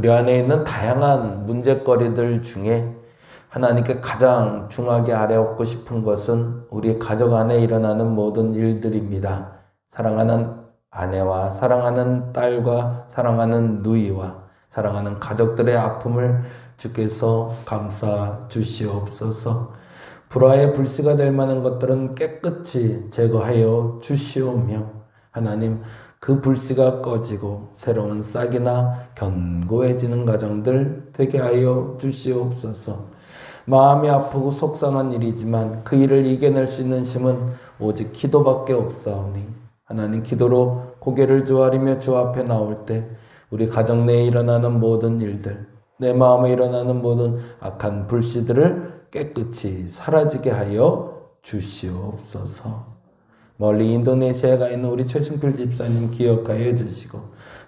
우리 안에 있는 다양한 문제거리들 중에 하나님께 가장 중하게 아뢰옵고 싶은 것은 우리 가족 안에 일어나는 모든 일들입니다. 사랑하는 아내와 사랑하는 딸과 사랑하는 누이와 사랑하는 가족들의 아픔을 주께서 감싸 주시옵소서. 불화의 불씨가 될 만한 것들은 깨끗이 제거하여 주시오며 하나님 그 불씨가 꺼지고 새로운 싹이나 견고해지는 가정들 되게 하여 주시옵소서. 마음이 아프고 속상한 일이지만 그 일을 이겨낼 수 있는 힘은 오직 기도밖에 없사오니 하나님 기도로 고개를 조아리며 주 앞에 나올 때 우리 가정 내에 일어나는 모든 일들, 내 마음에 일어나는 모든 악한 불씨들을 깨끗이 사라지게 하여 주시옵소서. 멀리 인도네시아에 가 있는 우리 최승필 집사님 기억하여 주시고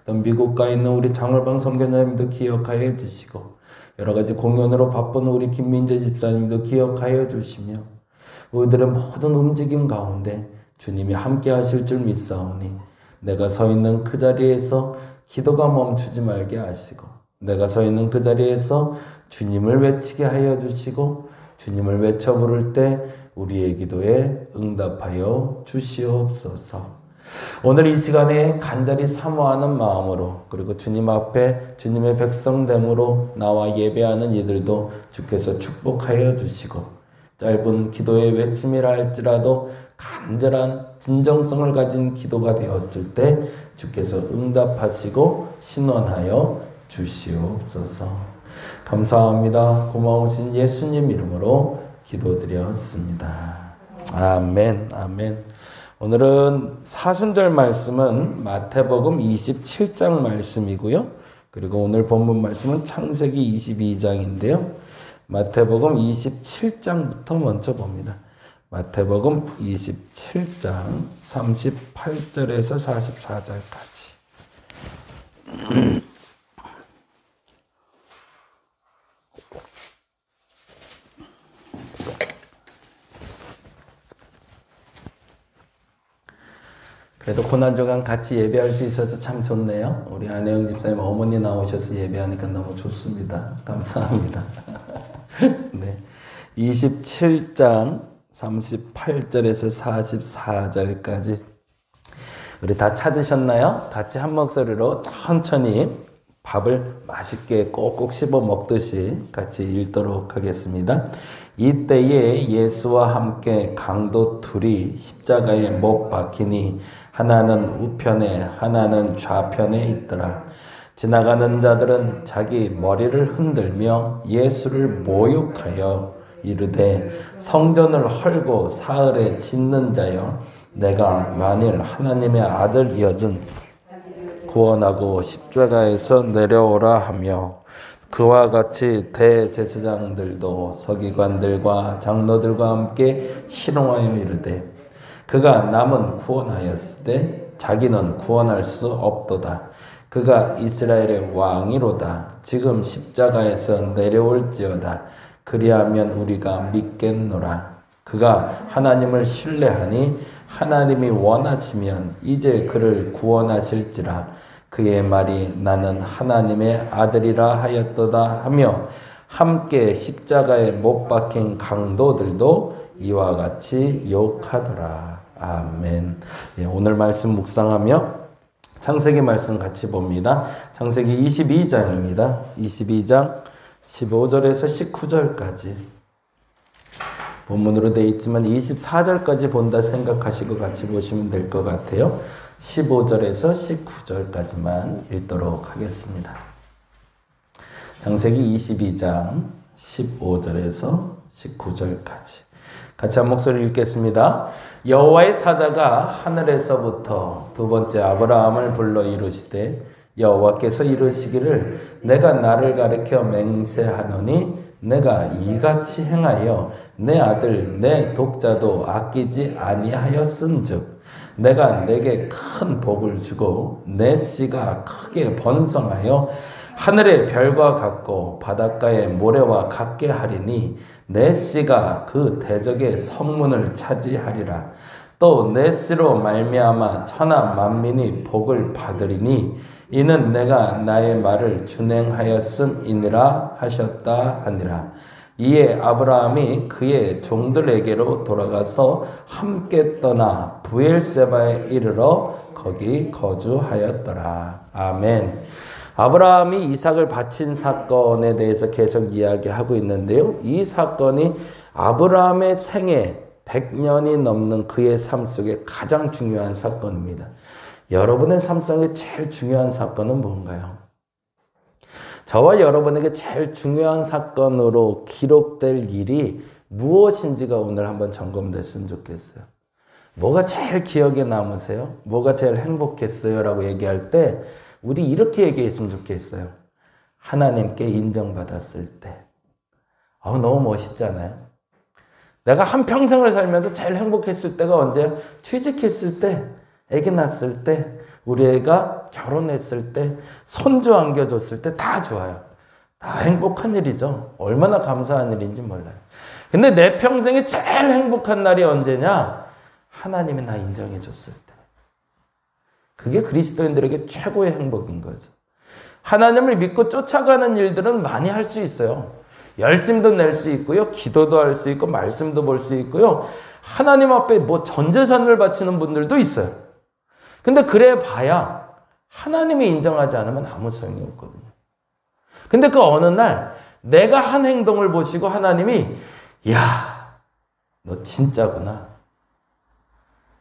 또 미국 가 있는 우리 장월방 선교사님도 기억하여 주시고 여러 가지 공연으로 바쁜 우리 김민재 집사님도 기억하여 주시며 우리들의 모든 움직임 가운데 주님이 함께 하실 줄 믿사오니 내가 서 있는 그 자리에서 기도가 멈추지 말게 하시고 내가 서 있는 그 자리에서 주님을 외치게 하여 주시고 주님을 외쳐 부를 때 우리의 기도에 응답하여 주시옵소서. 오늘 이 시간에 간절히 사모하는 마음으로 그리고 주님 앞에 주님의 백성됨으로 나와 예배하는 이들도 주께서 축복하여 주시고 짧은 기도의 외침이라 할지라도 간절한 진정성을 가진 기도가 되었을 때 주께서 응답하시고 신원하여 주시옵소서. 감사합니다. 고마우신 예수님 이름으로 기도드렸습니다. 아멘, 아멘. 오늘은 사순절 말씀은 마태복음 27장 말씀이고요. 그리고 오늘 본문 말씀은 창세기 22장인데요. 마태복음 27장부터 먼저 봅니다. 마태복음 27장 38절에서 44절까지. 그래도 고난주간 같이 예배할 수 있어서 참 좋네요. 우리 안혜영 집사님 어머니 나오셔서 예배하니까 너무 좋습니다. 감사합니다. 네, 27장 38절에서 44절까지 우리 다 찾으셨나요? 같이 한 목소리로 천천히 밥을 맛있게 꼭꼭 씹어 먹듯이 같이 읽도록 하겠습니다. 이때에 예수와 함께 강도 둘이 십자가에 못 박히니 하나는 우편에 하나는 좌편에 있더라. 지나가는 자들은 자기 머리를 흔들며 예수를 모욕하여 이르되 성전을 헐고 사흘에 짓는 자여 내가 만일 하나님의 아들이어든 구원하고 십자가에서 내려오라 하며 그와 같이 대제사장들도 서기관들과 장로들과 함께 희롱하여 이르되 그가 남은 구원하였으되 자기는 구원할 수 없도다. 그가 이스라엘의 왕이로다. 지금 십자가에서 내려올지어다. 그리하면 우리가 믿겠노라. 그가 하나님을 신뢰하니 하나님이 원하시면 이제 그를 구원하실지라. 그의 말이 나는 하나님의 아들이라 하였도다 하며 함께 십자가에 못 박힌 강도들도 이와 같이 욕하더라. 아멘. 예, 오늘 말씀 묵상하며 창세기 말씀 같이 봅니다. 창세기 22장입니다. 22장 15절에서 19절까지 본문으로 되어 있지만 24절까지 본다 생각하시고 같이 보시면 될 것 같아요. 15절에서 19절까지만 읽도록 하겠습니다. 창세기 22장 15절에서 19절까지 같이 한 목소리 읽겠습니다. 여호와의 사자가 하늘에서부터 두 번째 아브라함을 불러 이르시되 여호와께서 이르시기를 내가 나를 가리켜 맹세하노니 내가 이같이 행하여 내 아들 내 독자도 아끼지 아니하였은즉 내가 내게 큰 복을 주고 내 씨가 크게 번성하여 하늘의 별과 같고 바닷가의 모래와 같게 하리니 내 씨가 그 대적의 성문을 차지하리라. 또 내 씨로 말미암아 천하 만민이 복을 받으리니 이는 내가 나의 말을 준행하였음이니라 하셨다 하니라. 이에 아브라함이 그의 종들에게로 돌아가서 함께 떠나 부엘세바에 이르러 거기 거주하였더라. 아멘. 아브라함이 이삭을 바친 사건에 대해서 계속 이야기하고 있는데요. 이 사건이 아브라함의 생애 100년이 넘는 그의 삶 속에 가장 중요한 사건입니다. 여러분의 삶 속에 제일 중요한 사건은 뭔가요? 저와 여러분에게 제일 중요한 사건으로 기록될 일이 무엇인지가 오늘 한번 점검됐으면 좋겠어요. 뭐가 제일 기억에 남으세요? 뭐가 제일 행복했어요? 라고 얘기할 때 우리 이렇게 얘기했으면 좋겠어요. 하나님께 인정받았을 때. 너무 멋있잖아요. 내가 한평생을 살면서 제일 행복했을 때가 언제야? 취직했을 때, 아기 낳았을 때, 우리 애가 결혼했을 때, 손주 안겨줬을 때 다 좋아요. 다 행복한 일이죠. 얼마나 감사한 일인지 몰라요. 근데 내 평생에 제일 행복한 날이 언제냐? 하나님이 나 인정해 줬을 때. 그게 그리스도인들에게 최고의 행복인 거죠. 하나님을 믿고 쫓아가는 일들은 많이 할 수 있어요. 열심도 낼 수 있고요. 기도도 할 수 있고 말씀도 볼 수 있고요. 하나님 앞에 전 재산을 바치는 분들도 있어요. 근데 그래 봐야 하나님이 인정하지 않으면 아무 소용이 없거든요. 근데 그 어느 날 내가 한 행동을 보시고 하나님이 야, 너 진짜구나.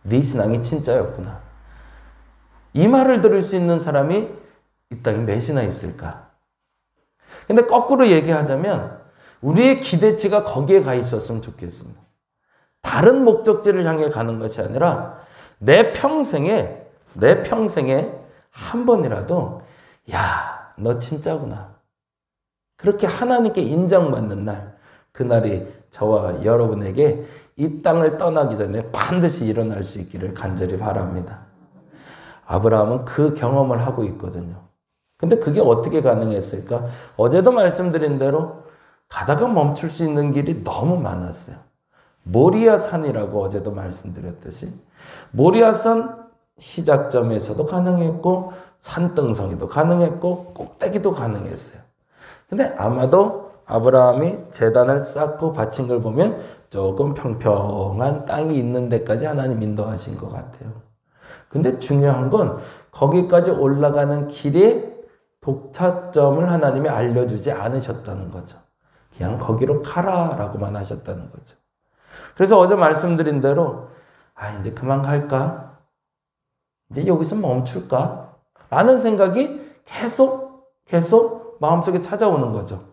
네 신앙이 진짜였구나. 이 말을 들을 수 있는 사람이 이 땅에 몇이나 있을까? 근데 거꾸로 얘기하자면 우리의 기대치가 거기에 가 있었으면 좋겠습니다. 다른 목적지를 향해 가는 것이 아니라 내 평생에 한 번이라도 야, 너 진짜구나. 그렇게 하나님께 인정받는 날, 그날이 저와 여러분에게 이 땅을 떠나기 전에 반드시 일어날 수 있기를 간절히 바랍니다. 아브라함은 그 경험을 하고 있거든요. 근데 그게 어떻게 가능했을까? 어제도 말씀드린 대로 가다가 멈출 수 있는 길이 너무 많았어요. 모리아 산이라고 어제도 말씀드렸듯이 모리아 산 시작점에서도 가능했고 산등성이도 가능했고 꼭대기도 가능했어요. 근데 아마도 아브라함이 제단을 쌓고 바친 걸 보면 조금 평평한 땅이 있는 데까지 하나님 인도하신 것 같아요. 근데 중요한 건 거기까지 올라가는 길에 독차점을 하나님이 알려주지 않으셨다는 거죠. 그냥 거기로 가라라고만 하셨다는 거죠. 그래서 어제 말씀드린 대로 이제 그만 갈까? 이제 여기서 멈출까? 라는 생각이 계속 마음속에 찾아오는 거죠.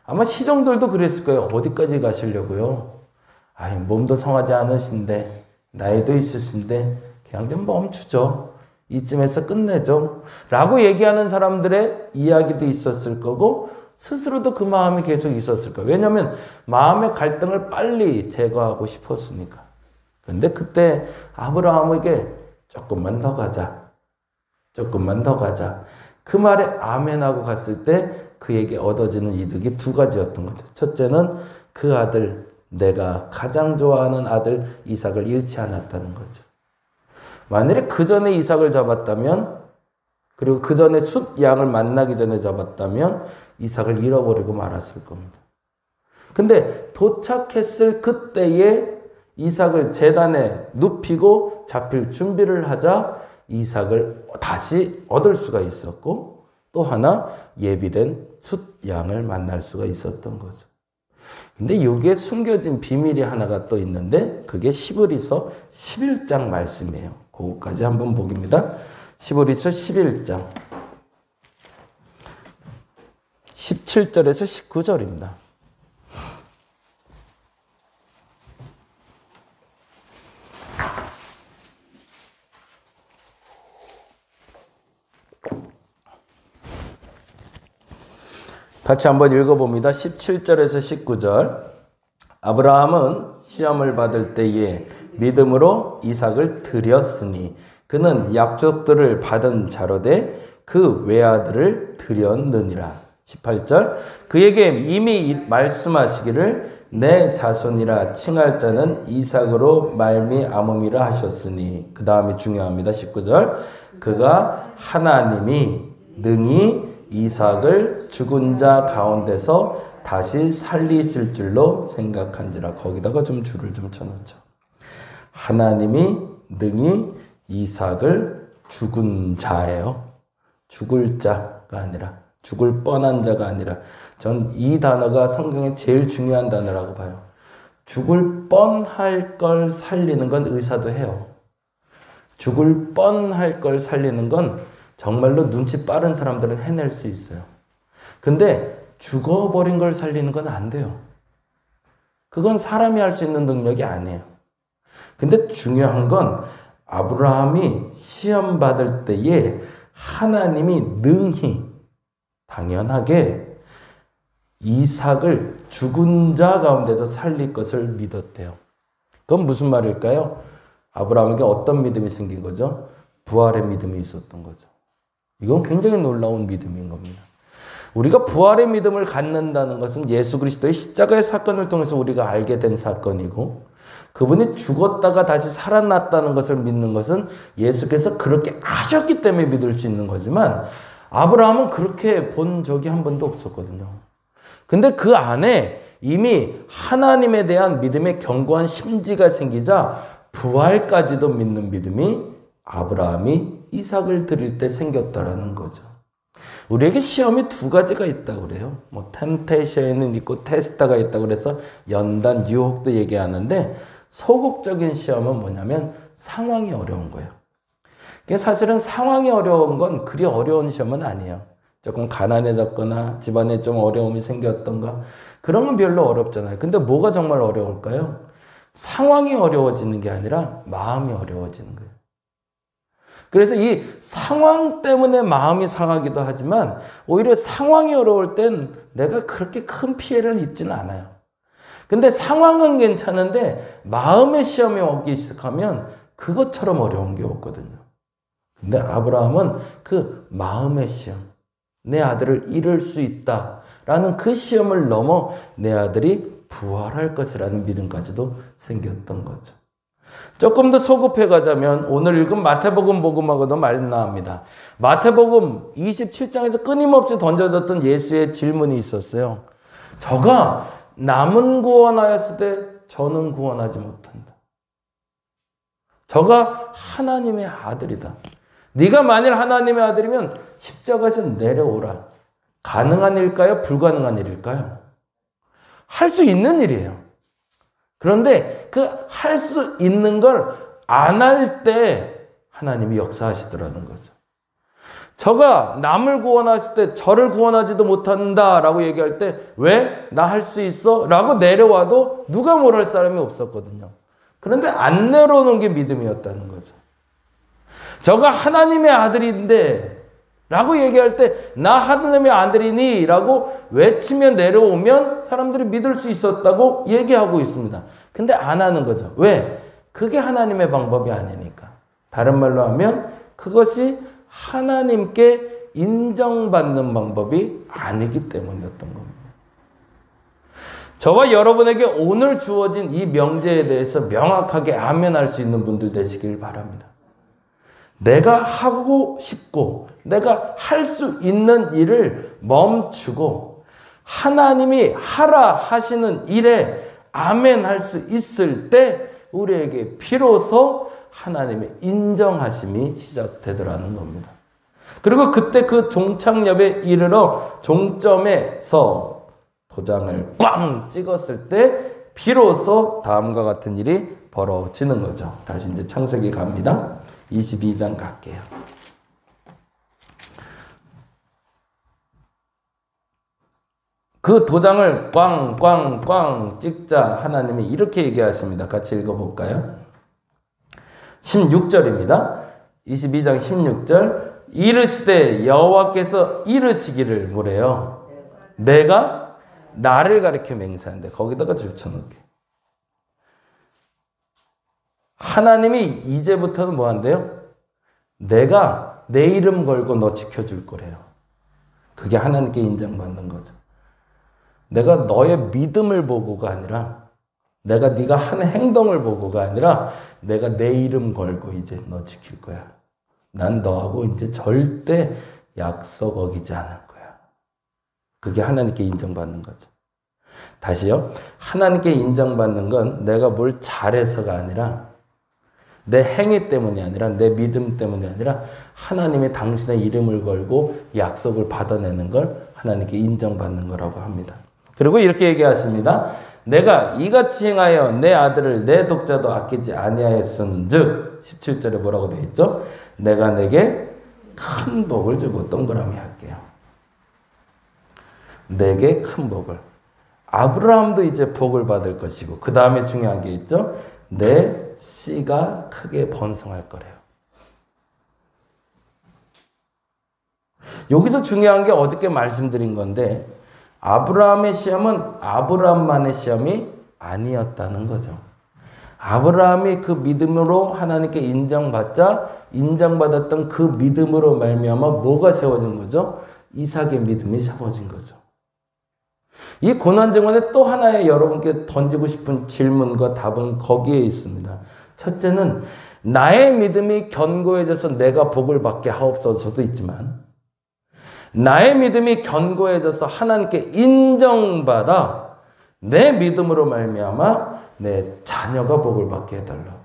아마 시종들도 그랬을 거예요. 어디까지 가시려고요? 몸도 성하지 않으신데 나이도 있으신데 그냥 좀 멈추죠. 이쯤에서 끝내죠. 라고 얘기하는 사람들의 이야기도 있었을 거고 스스로도 그 마음이 계속 있었을 거예요. 왜냐하면 마음의 갈등을 빨리 제거하고 싶었으니까. 그런데 그때 아브라함에게 조금만 더 가자. 그 말에 아멘하고 갔을 때 그에게 얻어지는 이득이 두 가지였던 거죠. 첫째는 그 아들, 내가 가장 좋아하는 아들 이삭을 잃지 않았다는 거죠. 만일에 그 전에 이삭을 잡았다면, 그리고 그 전에 숫 양을 만나기 전에 잡았다면 이삭을 잃어버리고 말았을 겁니다. 근데 도착했을 그때에 이삭을 제단에 눕히고 잡힐 준비를 하자 이삭을 다시 얻을 수가 있었고 또 하나 예비된 숫 양을 만날 수가 있었던 거죠. 근데 여기에 숨겨진 비밀이 하나가 또 있는데 그게 시브리서 11장 말씀이에요. 그거까지 한번 보깁니다. 시브리서 11장 17절에서 19절입니다. 같이 한번 읽어봅니다. 17절에서 19절. 아브라함은 시험을 받을 때에 믿음으로 이삭을 드렸으니 그는 약속들을 받은 자로되 그 외아들을 드렸느니라. 18절. 그에게 이미 말씀하시기를 내 자손이라 칭할 자는 이삭으로 말미암음이라 하셨으니 그 다음이 중요합니다. 19절. 그가 하나님이 능히 이삭을 죽은 자 가운데서 다시 살리실 줄로 생각한지라. 거기다가 좀 줄을 좀 쳐놓죠. 하나님이 능히 이삭을 죽은 자예요. 죽을 자가 아니라, 죽을 뻔한 자가 아니라, 전 이 단어가 성경에 제일 중요한 단어라고 봐요. 죽을 뻔할 걸 살리는 건 의사도 해요. 죽을 뻔할 걸 살리는 건 정말로 눈치 빠른 사람들은 해낼 수 있어요. 근데 죽어버린 걸 살리는 건 안 돼요. 그건 사람이 할 수 있는 능력이 아니에요. 근데 중요한 건 아브라함이 시험 받을 때에 하나님이 능히 당연하게 이삭을 죽은 자 가운데서 살릴 것을 믿었대요. 그건 무슨 말일까요? 아브라함에게 어떤 믿음이 생긴 거죠? 부활의 믿음이 있었던 거죠. 이건 굉장히 놀라운 믿음인 겁니다. 우리가 부활의 믿음을 갖는다는 것은 예수 그리스도의 십자가의 사건을 통해서 우리가 알게 된 사건이고, 그분이 죽었다가 다시 살아났다는 것을 믿는 것은 예수께서 그렇게 하셨기 때문에 믿을 수 있는 거지만, 아브라함은 그렇게 본 적이 한 번도 없었거든요. 근데 그 안에 이미 하나님에 대한 믿음의 견고한 심지가 생기자 부활까지도 믿는 믿음이 아브라함이 이삭을 드릴 때 생겼다라는 거죠. 우리에게 시험이 두 가지가 있다고 그래요. 뭐 템테이션은 있고 테스트가 있다고 그래서 연단, 유혹도 얘기하는데, 소극적인 시험은 뭐냐면 상황이 어려운 거예요. 사실은 상황이 어려운 건 그리 어려운 시험은 아니에요. 조금 가난해졌거나 집안에 좀 어려움이 생겼던가, 그런 건 별로 어렵잖아요. 근데 뭐가 정말 어려울까요? 상황이 어려워지는 게 아니라 마음이 어려워지는 거예요. 그래서 이 상황 때문에 마음이 상하기도 하지만, 오히려 상황이 어려울 땐 내가 그렇게 큰 피해를 입지는 않아요. 근데 상황은 괜찮은데 마음의 시험이 오기 시작하면 그것처럼 어려운 게 없거든요. 근데 아브라함은 그 마음의 시험, 내 아들을 잃을 수 있다라는 그 시험을 넘어 내 아들이 부활할 것이라는 믿음까지도 생겼던 거죠. 조금 더 소급해 가자면 오늘 읽은 마태복음 복음하고도 말나옵니다. 마태복음 27장에서 끊임없이 던져졌던 예수의 질문이 있었어요. 저가 남은 구원하였을 때 저는 구원하지 못한다. 저가 하나님의 아들이다. 네가 만일 하나님의 아들이면 십자가에서 내려오라. 가능한 일일까요? 불가능한 일일까요? 할 수 있는 일이에요. 그런데 그 할 수 있는 걸 안 할 때 하나님이 역사하시더라는 거죠. 저가 남을 구원하실 때 저를 구원하지도 못한다라고 얘기할 때, 왜? 나 할 수 있어? 라고 내려와도 누가 뭘 할 사람이 없었거든요. 그런데 안 내려오는 게 믿음이었다는 거죠. 저가 하나님의 아들인데 라고 얘기할 때, 나 하나님의 아들이니? 라고 외치면 내려오면 사람들이 믿을 수 있었다고 얘기하고 있습니다. 근데 안 하는 거죠. 왜? 그게 하나님의 방법이 아니니까. 다른 말로 하면 그것이 하나님께 인정받는 방법이 아니기 때문이었던 겁니다. 저와 여러분에게 오늘 주어진 이 명제에 대해서 명확하게 아멘할 수 있는 분들 되시길 바랍니다. 내가 하고 싶고 내가 할 수 있는 일을 멈추고 하나님이 하라 하시는 일에 아멘할 수 있을 때 우리에게 비로소 하나님의 인정하심이 시작되더라는 겁니다. 그리고 그때 그 종착역에 이르러 종점에서 도장을 꽝 찍었을 때 비로소 다음과 같은 일이 벌어지는 거죠. 다시 이제 창세기 갑니다. 22장 갈게요. 그 도장을 꽝꽝꽝 찍자 하나님이 이렇게 얘기하십니다. 같이 읽어볼까요? 16절입니다. 22장 16절. 이르시되 여호와께서 이르시기를 뭐래요? 내가 나를 가리켜 맹세한데, 거기다가 줄쳐놓게. 하나님이 이제부터는 뭐 한대요? 내가 내 이름 걸고 너 지켜줄 거래요. 그게 하나님께 인정받는 거죠. 내가 너의 믿음을 보고가 아니라, 내가 네가 하는 행동을 보고가 아니라, 내가 내 이름 걸고 이제 너 지킬 거야. 난 너하고 이제 절대 약속 어기지 않을 거야. 그게 하나님께 인정받는 거죠. 다시요. 하나님께 인정받는 건 내가 뭘 잘해서가 아니라 내 행위 때문이 아니라 내 믿음 때문이 아니라 하나님이 당신의 이름을 걸고 약속을 받아내는 걸 하나님께 인정받는 거라고 합니다. 그리고 이렇게 얘기하십니다. 내가 이같이 행하여 내 아들을 내 독자도 아끼지 아니하였은즉 17절에 뭐라고 되어 있죠? 내가 내게 큰 복을 주고 동그라미 할게요. 내게 큰 복을. 아브라함도 이제 복을 받을 것이고 그 다음에 중요한 게 있죠. 내 씨가 크게 번성할 거래요. 여기서 중요한 게 어저께 말씀드린 건데 아브라함의 시험은 아브라함만의 시험이 아니었다는 거죠. 아브라함이 그 믿음으로 하나님께 인정받았던 그 믿음으로 말미암아 뭐가 세워진 거죠? 이삭의 믿음이 세워진 거죠. 이 고난증언에 또 하나의 여러분께 던지고 싶은 질문과 답은 거기에 있습니다. 첫째는 나의 믿음이 견고해져서 내가 복을 받게 하옵소서도 있지만 나의 믿음이 견고해져서 하나님께 인정받아 내 믿음으로 말미암아 내 자녀가 복을 받게 해달라고.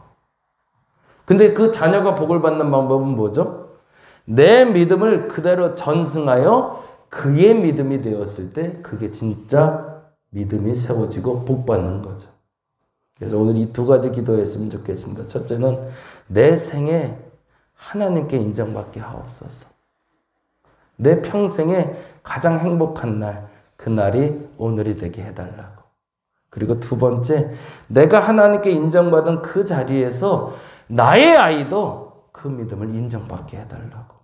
근데 그 자녀가 복을 받는 방법은 뭐죠? 내 믿음을 그대로 전승하여 그의 믿음이 되었을 때 그게 진짜 믿음이 세워지고 복 받는 거죠. 그래서 오늘 이 두 가지 기도했으면 좋겠습니다. 첫째는 내 생에 하나님께 인정받게 하옵소서. 내 평생에 가장 행복한 날, 그 날이 오늘이 되게 해달라고. 그리고 두 번째, 내가 하나님께 인정받은 그 자리에서 나의 아이도 그 믿음을 인정받게 해달라고.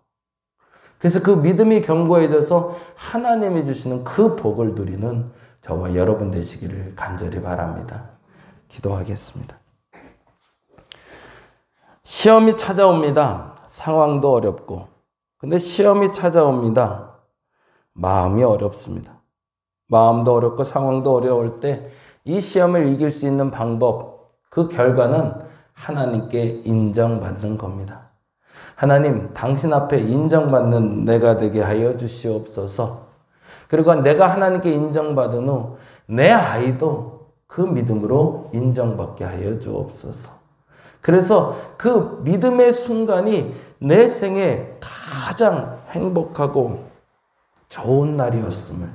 그래서 그 믿음이 견고해져서 하나님이 주시는 그 복을 누리는 저와 여러분 되시기를 간절히 바랍니다. 기도하겠습니다. 시험이 찾아옵니다. 상황도 어렵고. 근데 시험이 찾아옵니다. 마음이 어렵습니다. 마음도 어렵고 상황도 어려울 때 이 시험을 이길 수 있는 방법, 그 결과는 하나님께 인정받는 겁니다. 하나님, 당신 앞에 인정받는 내가 되게 하여 주시옵소서. 그리고 내가 하나님께 인정받은 후 내 아이도 그 믿음으로 인정받게 하여 주옵소서. 그래서 그 믿음의 순간이 내 생에 가장 행복하고 좋은 날이었음을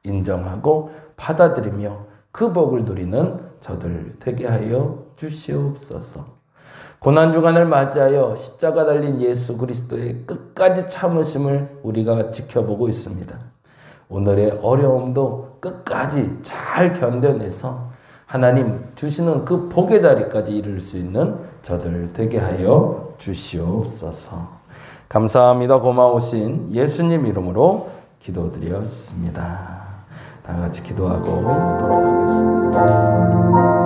인정하고 받아들이며 그 복을 누리는 저들 되게 하여 주시옵소서. 고난주간을 맞이하여 십자가 달린 예수 그리스도의 끝까지 참으심을 우리가 지켜보고 있습니다. 오늘의 어려움도 끝까지 잘 견뎌내서 하나님 주시는 그 복의 자리까지 이룰 수 있는 저들 되게 하여 주시옵소서. 감사합니다. 고마우신 예수님 이름으로 기도드렸습니다. 다 같이 기도하고 돌아가겠습니다.